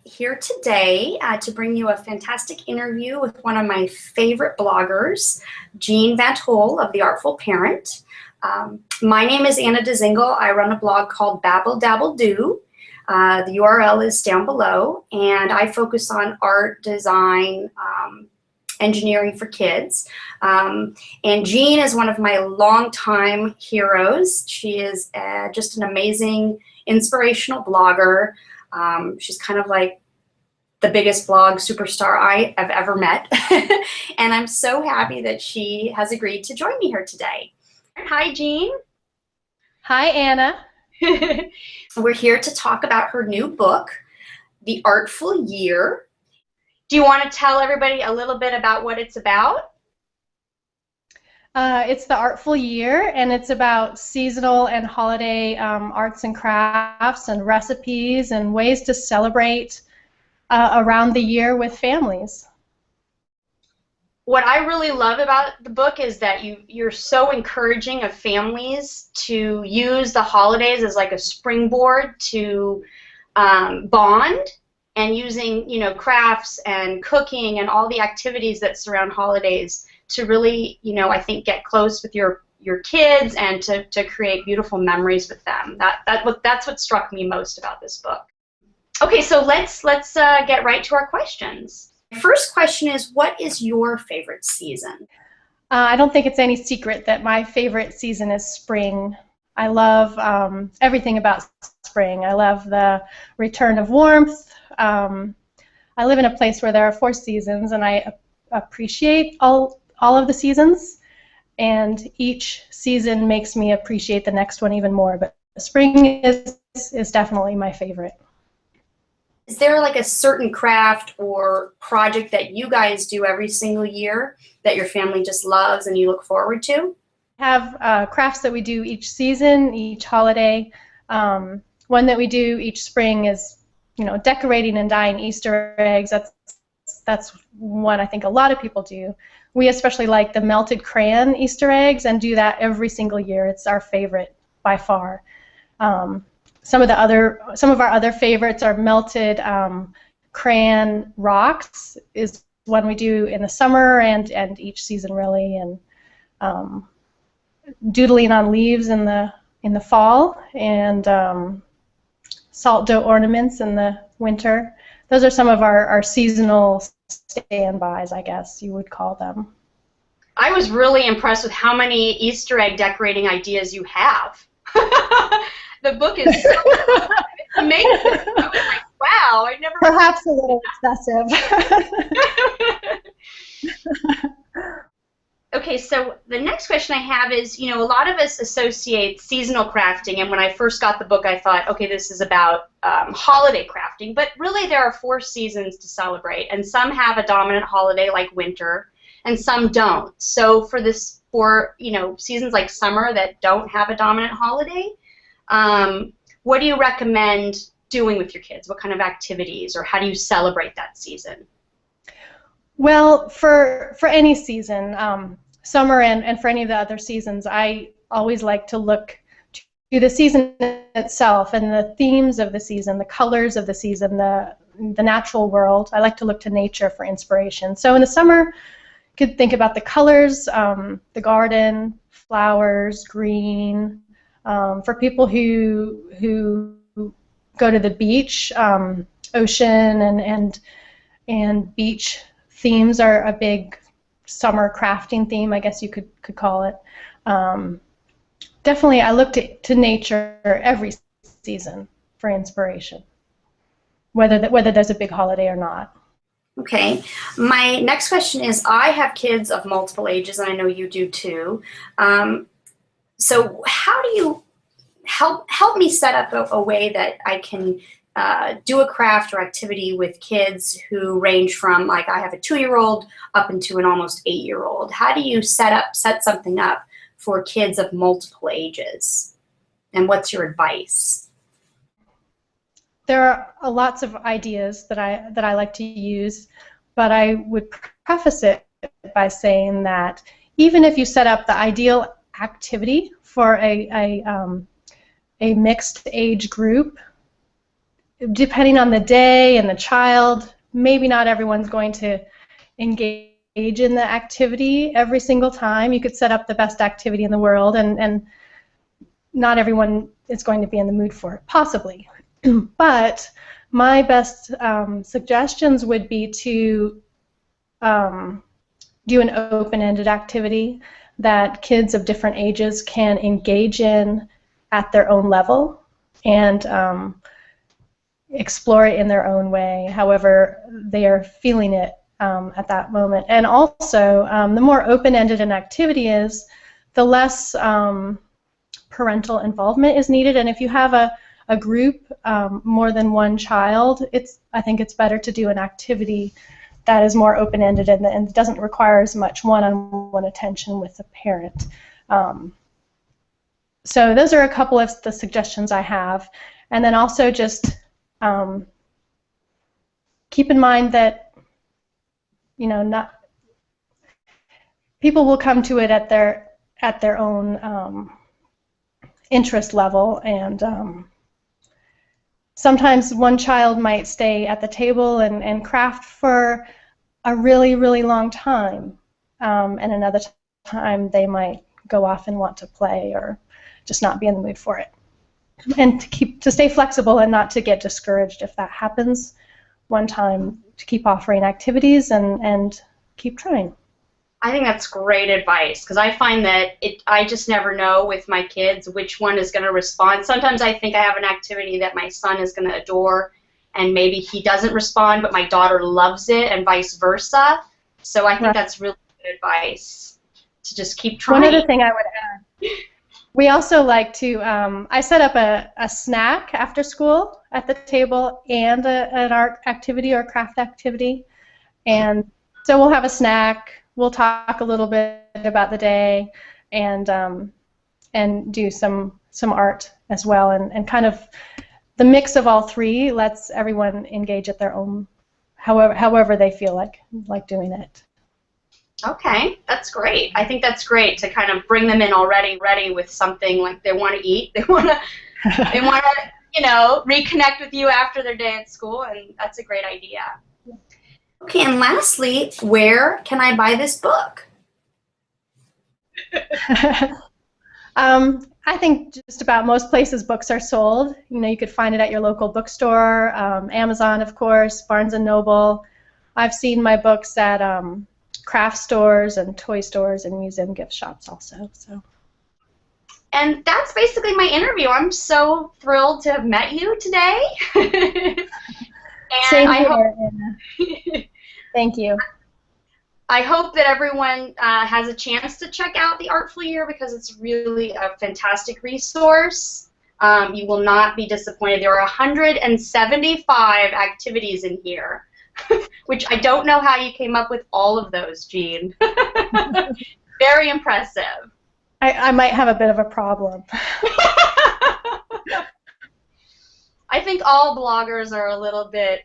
here today to bring you a fantastic interview with one of my favorite bloggers, Jean Van't Hul of The Artful Parent. My name is Anna DeZingle. I run a blog called Babble Dabble Do. The URL is down below, and I focus on art, design, engineering for kids. And Jean is one of my longtime heroes. She is just an amazing, inspirational blogger. She's kind of like the biggest blog superstar I have ever met. And I'm so happy that she has agreed to join me here today. Hi, Jean. Hi, Anna. We're here to talk about her new book, The Artful Year. Do you want to tell everybody a little bit about what it's about? It's The Artful Year, and it's about seasonal and holiday arts and crafts and recipes and ways to celebrate around the year with families. What I really love about the book is that you're so encouraging of families to use the holidays as like a springboard to bond, and using, you know, crafts and cooking and all the activities that surround holidays to really, you know, I think get close with your kids and to create beautiful memories with them. That's what struck me most about this book. Okay, so let's get right to our questions. First question is, what is your favorite season? I don't think it's any secret that my favorite season is spring. I love everything about spring. I love the return of warmth. I live in a place where there are 4 seasons, and I appreciate all of the seasons, and each season makes me appreciate the next one even more. But spring is definitely my favorite. Is there like a certain craft or project that you guys do every single year that your family just loves and you look forward to? We have crafts that we do each season, each holiday. One that we do each spring is, you know, decorating and dyeing Easter eggs. That's one I think a lot of people do. We especially like the melted crayon Easter eggs and do that every single year. It's our favorite by far. Some of our other favorites are melted crayon rocks is one we do in the summer and each season really, and doodling on leaves in the fall, and salt dough ornaments in the winter. Those are some of our seasonal standbys, I guess you would call them. I was really impressed with how many Easter egg decorating ideas you have. The book is amazing. I was like, wow, I never... Perhaps a little excessive. Okay, so the next question I have is, you know, a lot of us associate seasonal crafting, and when I first got the book I thought, okay, this is about holiday crafting, but really there are 4 seasons to celebrate, and some have a dominant holiday like winter, and some don't. So for you know, seasons like summer that don't have a dominant holiday, what do you recommend doing with your kids? What kind of activities, or how do you celebrate that season? Well, for any season, summer and for any of the other seasons, I always like to look to the season itself and the themes of the season, the colors of the season, the natural world. I like to look to nature for inspiration. So in the summer, you could think about the colors, the garden, flowers, green. For people who go to the beach, ocean and beach themes are a big summer crafting theme, I guess you could call it. Definitely, I look to nature every season for inspiration, whether there's a big holiday or not. Okay. My next question is, I have kids of multiple ages, and I know you do too. So how do you help me set up a way that I can do a craft or activity with kids who range from, like, I have a 2-year-old up into an almost 8-year-old. How do you set something up for kids of multiple ages? And what's your advice? There are lots of ideas that I like to use, but I would preface it by saying that even if you set up the ideal activity for a mixed age group, depending on the day and the child, maybe not everyone's going to engage in the activity every single time. You could set up the best activity in the world, and not everyone is going to be in the mood for it, possibly. But my best suggestions would be to do an open-ended activity that kids of different ages can engage in at their own level and explore it in their own way, however they are feeling it at that moment. And also, the more open-ended an activity is, the less parental involvement is needed. And if you have a group, more than one child, I think it's better to do an activity that is more open-ended and doesn't require as much one-on-one attention with the parent. So those are a couple of the suggestions I have. And then also just keep in mind that, not people will come to it at their own interest level, and sometimes one child might stay at the table and craft for a really, really long time, and another time they might go off and want to play or just not be in the mood for it. And to stay flexible and not to get discouraged if that happens one time, to keep offering activities and keep trying. I think that's great advice, because I find that I just never know with my kids which one is going to respond. Sometimes I think I have an activity that my son is going to adore, and maybe he doesn't respond, but my daughter loves it, and vice versa. So I think that's really good advice, to just keep trying. One other thing I would add, we also like to, I set up a snack after school at the table and an art activity or craft activity. And so we'll have a snack, we'll talk a little bit about the day, and do some art as well. And kind of the mix of all three lets everyone engage at their own, however they feel like doing it. Okay, that's great. I think that's great to kind of bring them in already ready with something like they want to eat. They want to, reconnect with you after their day at school, and that's a great idea. Okay, and lastly, where can I buy this book? I think just about most places books are sold. You could find it at your local bookstore, Amazon, of course, Barnes & Noble. I've seen my books at craft stores and toy stores and museum gift shops also. So. And that's basically my interview. I'm so thrilled to have met you today. Same here, Anna. Thank you. I hope that everyone has a chance to check out the Artful Year, because it's really a fantastic resource. You will not be disappointed. There are 175 activities in here, which I don't know how you came up with all of those, Jean. Very impressive. I might have a bit of a problem. I think all bloggers are a little bit,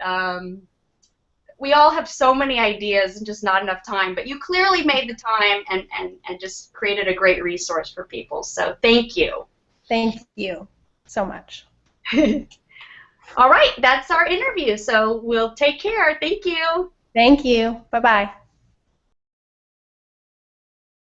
we all have so many ideas and just not enough time, but you clearly made the time and just created a great resource for people, so thank you. Thank you so much. All right, that's our interview, so we'll take care. Thank you. Thank you. Bye-bye.